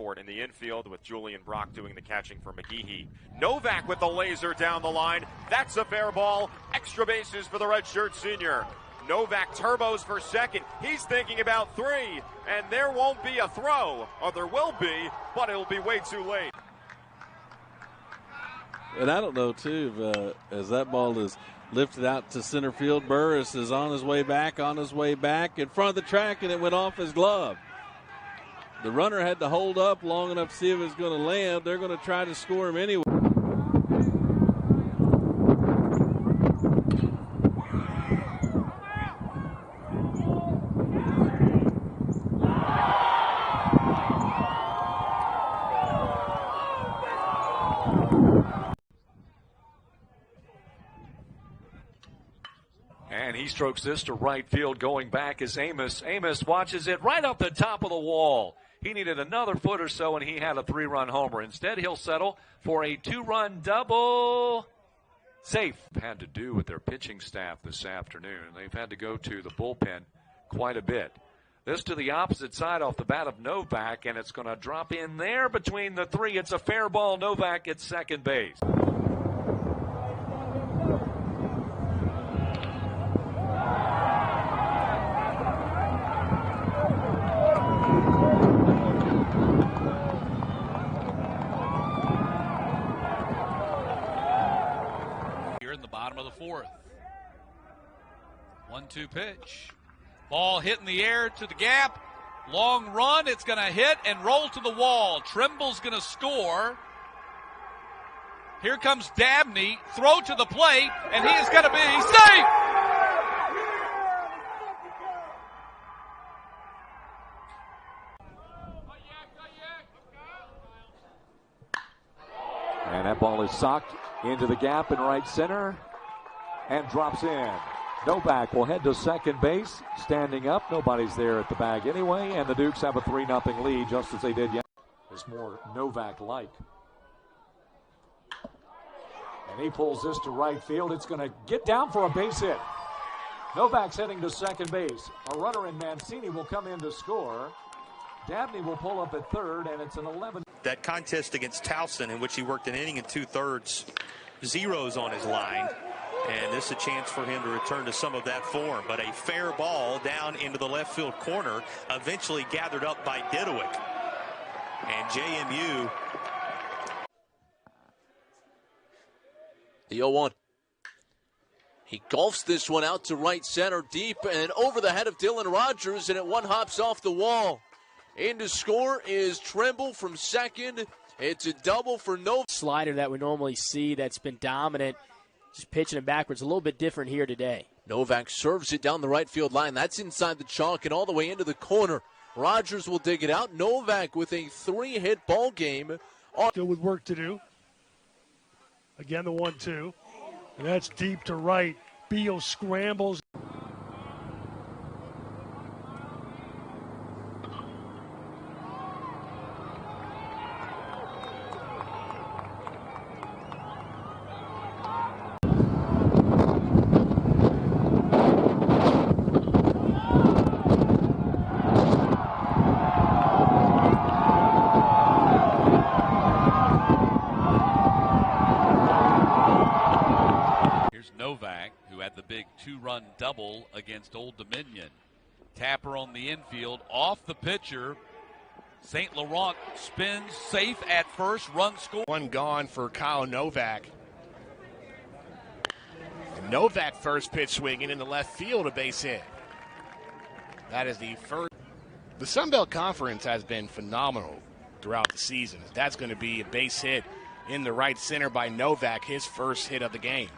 for it in the infield with Julian Brock doing the catching for McGehee. Novak with the laser down the line. That's a fair ball. Extra bases for the redshirt senior. Novak turbos for second. He's thinking about three, and there won't be a throw, or there will be, but it'll be way too late. And I don't know, too, as that ball is lifted out to center field, Burris is on his way back, in front of the track, and it went off his glove. The runner had to hold up long enough to see if it was going to land. They're going to try to score him anyway. And he strokes this to right field. Going back is Amos. Amos watches it right up the top of the wall. He needed another foot or so, and he had a 3-run homer. Instead, he'll settle for a 2-run double. Safe. Had to do with their pitching staff this afternoon. They've had to go to the bullpen quite a bit. This to the opposite side off the bat of Novak, and it's going to drop in there between the three. It's a fair ball. Novak at second base. In the bottom of the fourth. 1-2 pitch. Ball hit in the air to the gap. Long run. It's going to hit and roll to the wall. Trimble's going to score. Here comes Dabney. Throw to the plate, and he is going to be safe. And that ball is socked into the gap in right center and drops in. Novak will head to second base, standing up. Nobody's there at the bag anyway, and the Dukes have a 3-0 lead, just as they did yesterday. It's more Novak-like. And he pulls this to right field. It's going to get down for a base hit. Novak's heading to second base. A runner in Mancini will come in to score. Dabney will pull up at third, and it's an 11. That contest against Towson, in which he worked an inning and 2/3, zeros on his line, and this is a chance for him to return to some of that form. But a fair ball down into the left field corner, eventually gathered up by Didowick. And JMU. The 0-1. He golfs this one out to right center deep and over the head of Dylan Rogers, and it one hops off the wall. In to score is Trimble from second. It's a double for Novak. Slider that we normally see that's been dominant, just pitching it backwards. A little bit different here today. Novak serves it down the right field line. That's inside the chalk and all the way into the corner. Rogers will dig it out. Novak with a 3-hit ball game. Still with work to do. Again, the 1-2. And that's deep to right. Beal scrambles. Novak, who had the big 2-run double against Old Dominion. Tapper on the infield, off the pitcher. St. Laurent spins, safe at first, run score. One gone for Kyle Novak. And Novak first pitch swinging in the left field, a base hit. That is the first. The Sun Belt Conference has been phenomenal throughout the season. That's going to be a base hit in the right center by Novak, his first hit of the game.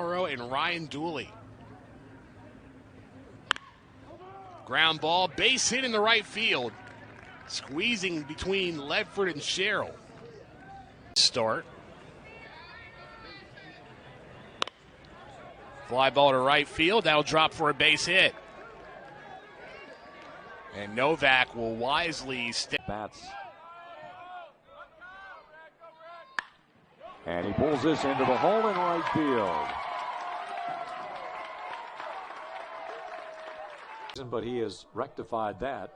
And Ryan Dooley. Ground ball, base hit in the right field. Squeezing between Ledford and Sherrill. Start. Fly ball to right field. That'll drop for a base hit. And Novak will wisely step. Bats. And he pulls this into the hole in right field. But he has rectified that.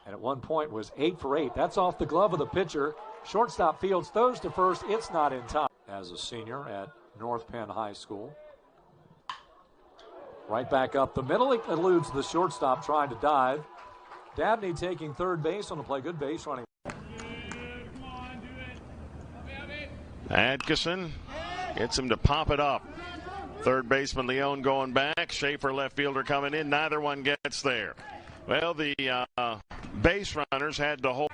And at one point was 8 for 8. That's off the glove of the pitcher. Shortstop Fields throws to first. It's not in time. As a senior at North Penn High School. Right back up the middle. It eludes the shortstop trying to dive. Dabney taking third base on the play. Good base running. Atkinson gets him to pop it up. Third baseman Leone going back. Schaefer, left fielder, coming in. Neither one gets there. Well, the base runners had to hold.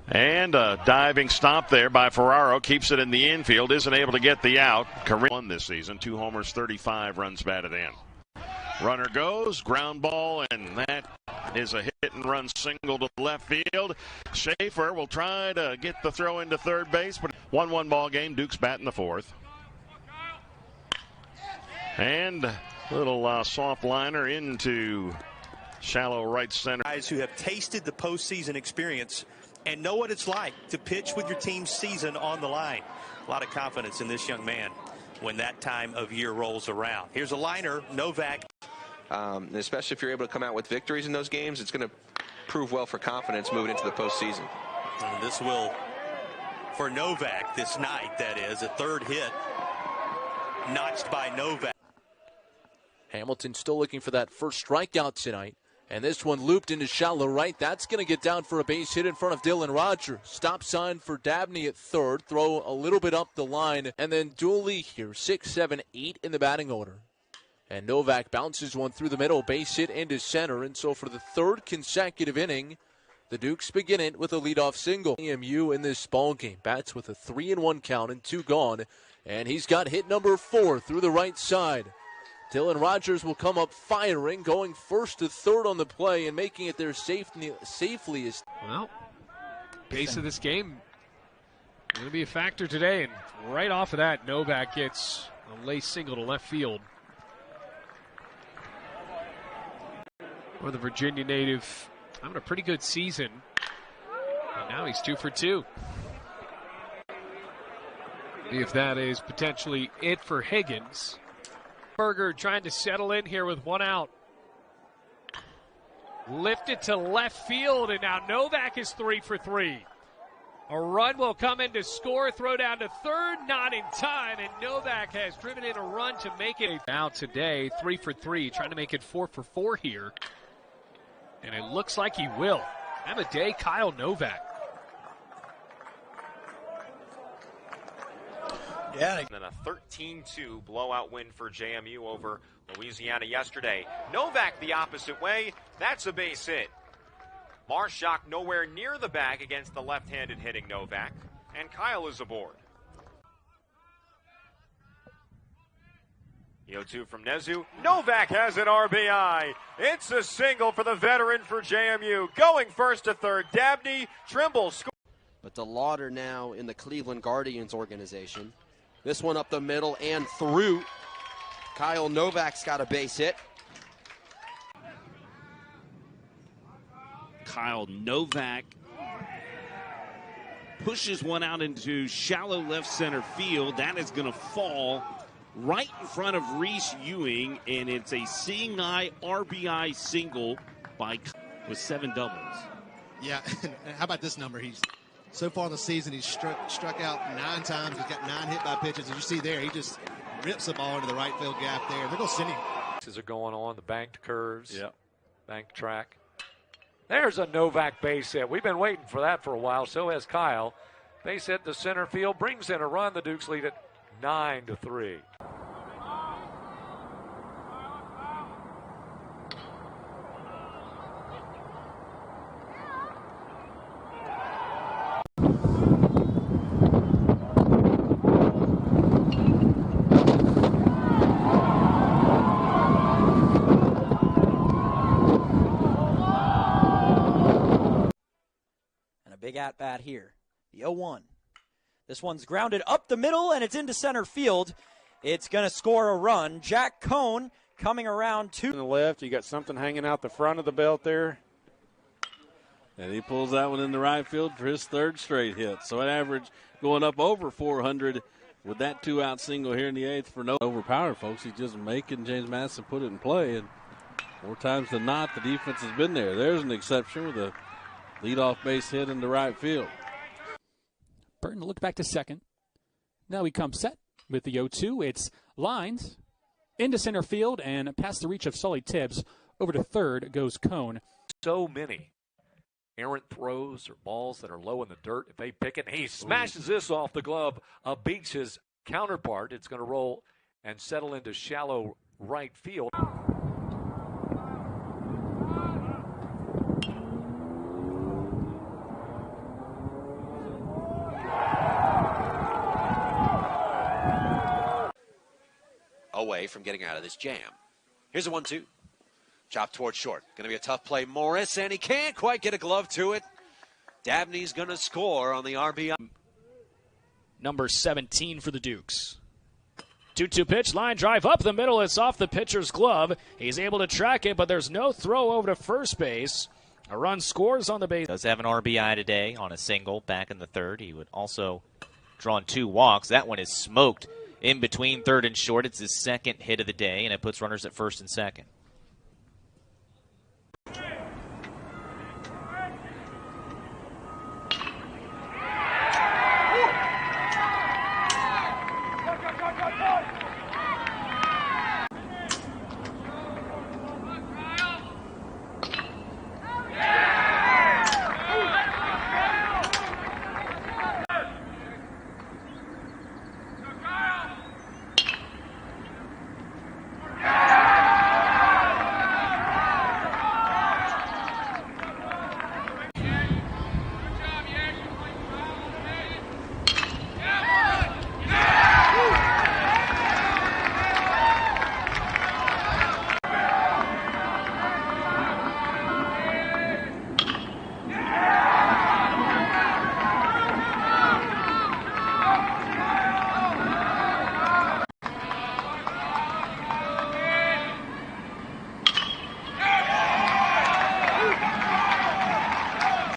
And a diving stop there by Ferraro. Keeps it in the infield. Isn't able to get the out. Career won this season. 2 homers, 35 runs batted in. Runner goes. Ground ball. And that is a hit and run single to left field. Schaefer will try to get the throw into third base. But 1-1 ball game. Duke's batting the 4th. And a little soft liner into shallow right center. Guys who have tasted the postseason experience and know what it's like to pitch with your team's season on the line. A lot of confidence in this young man when that time of year rolls around. Here's a liner, Novak. Especially if you're able to come out with victories in those games, it's going to prove well for confidence moving into the postseason. And this will, for Novak this night, that is, a third hit notched by Novak. Hamilton still looking for that first strikeout tonight. And this one looped into shallow right. That's going to get down for a base hit in front of Dylan Rogers. Stop sign for Dabney at third. Throw a little bit up the line. And then Dooley here, 6, 7, 8 in the batting order. And Novak bounces one through the middle, base hit into center. And so for the third consecutive inning, the Dukes begin it with a leadoff single. JMU in this ball game bats with a 3-1 count and 2 gone. And he's got hit number 4 through the right side. Dylan Rogers will come up firing, going first to third on the play and making it there safely. Well, pace of this game going to be a factor today, and right off of that, Novak gets a late single to left field. For the Virginia native, having a pretty good season, and now he's 2 for 2. See if that is potentially it for Higgins. Berger trying to settle in here with 1 out. Lifted to left field, and now Novak is 3 for 3. A run will come in to score, throw down to third, not in time, and Novak has driven in a run to make it out today, 3 for 3, trying to make it 4 for 4 here. And it looks like he will. Have a day, Kyle Novak. Yeah. And then a 13-2 blowout win for JMU over Louisiana yesterday. Novak the opposite way. That's a base hit. Marshak nowhere near the bag against the left-handed hitting Novak. And Kyle is aboard. The 0-2 from Nezu. Novak has an RBI. It's a single for the veteran for JMU. Going first to third. Dabney, Trimble. But DeLauder now in the Cleveland Guardians organization. This one up the middle and through. Kyle Novak's got a base hit. Kyle Novak pushes one out into shallow left center field. That is going to fall right in front of Reese Ewing, and it's a seeing eye RBI single by with 7 doubles. Yeah, how about this number? So far in the season, he's struck out 9 times. He's got 9 hit by pitches. As you see there, he just rips the ball into the right field gap there. They're going to send him. Are going on, the banked curves, banked track. There's a Novak base hit. We've been waiting for that for a while. So has Kyle. Base hit to center field, brings in a run. The Dukes lead it 9-3. Big at-bat here. The 0-1. This one's grounded up the middle, and it's into center field. It's going to score a run. Jack Cohn coming around to the left. You got something hanging out the front of the belt there. And he pulls that one in the right field for his 3rd straight hit. So an average going up over 400 with that 2-out single here in the 8th for no overpowered, folks. He's just making James Madison put it in play. And More times than not, the defense has been there. There's an exception with a leadoff base hit into right field. Burton looked back to second. Now he comes set with the 0-2. It's lines into center field and past the reach of Sully Tibbs. Over to third goes Cone. So many errant throws or balls that are low in the dirt. If they pick it, he smashes this off the glove, beats his counterpart. It's going to roll and settle into shallow right field. Away from getting out of this jam. Here's a 1-2. Chop towards short. Going to be a tough play, Morris, and he can't quite get a glove to it. Dabney's going to score on the RBI. Number 17 for the Dukes. 2-2 pitch, line drive up the middle. It's off the pitcher's glove. He's able to track it, but there's no throw over to first base. A run scores on the base. Does have an RBI today on a single back in the third. He would also draw 2 walks. That one is smoked in between third and short. It's his second hit of the day, and it puts runners at first and second.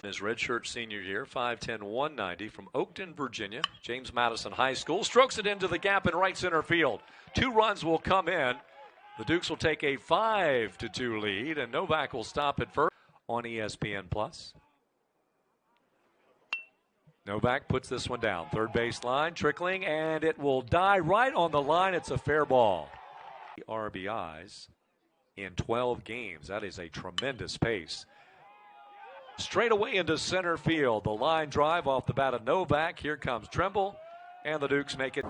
His redshirt senior year, 5'10", 190 from Oakton, Virginia. James Madison High School strokes it into the gap in right center field. 2 runs will come in. The Dukes will take a 5-2 lead, and Novak will stop at first on ESPN+. Novak puts this one down. Third base line, trickling, and it will die right on the line. It's a fair ball. RBIs in 12 games. That is a tremendous pace. Straight away into center field. The line drive off the bat of Novak. Here comes Trimble, and the Dukes make it.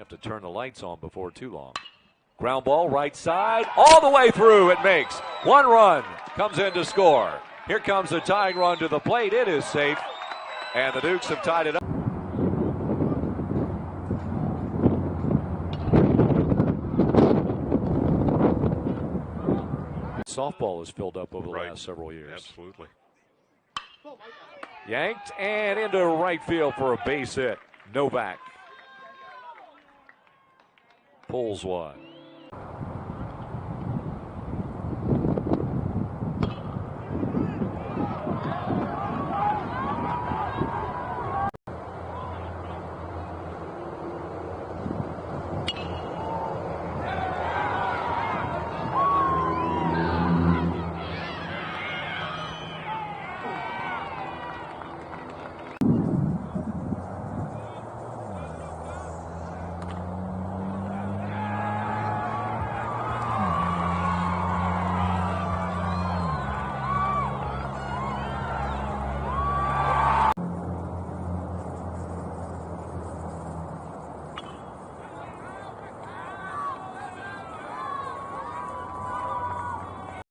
To turn the lights on before too long. Ground ball right side, all the way through. It makes 1 run, comes in to score. Here comes the tying run to the plate. It is safe, and the Dukes have tied it up. Softball has filled up over the last several years. Absolutely. Yanked and into right field for a base hit. Novak pulls one.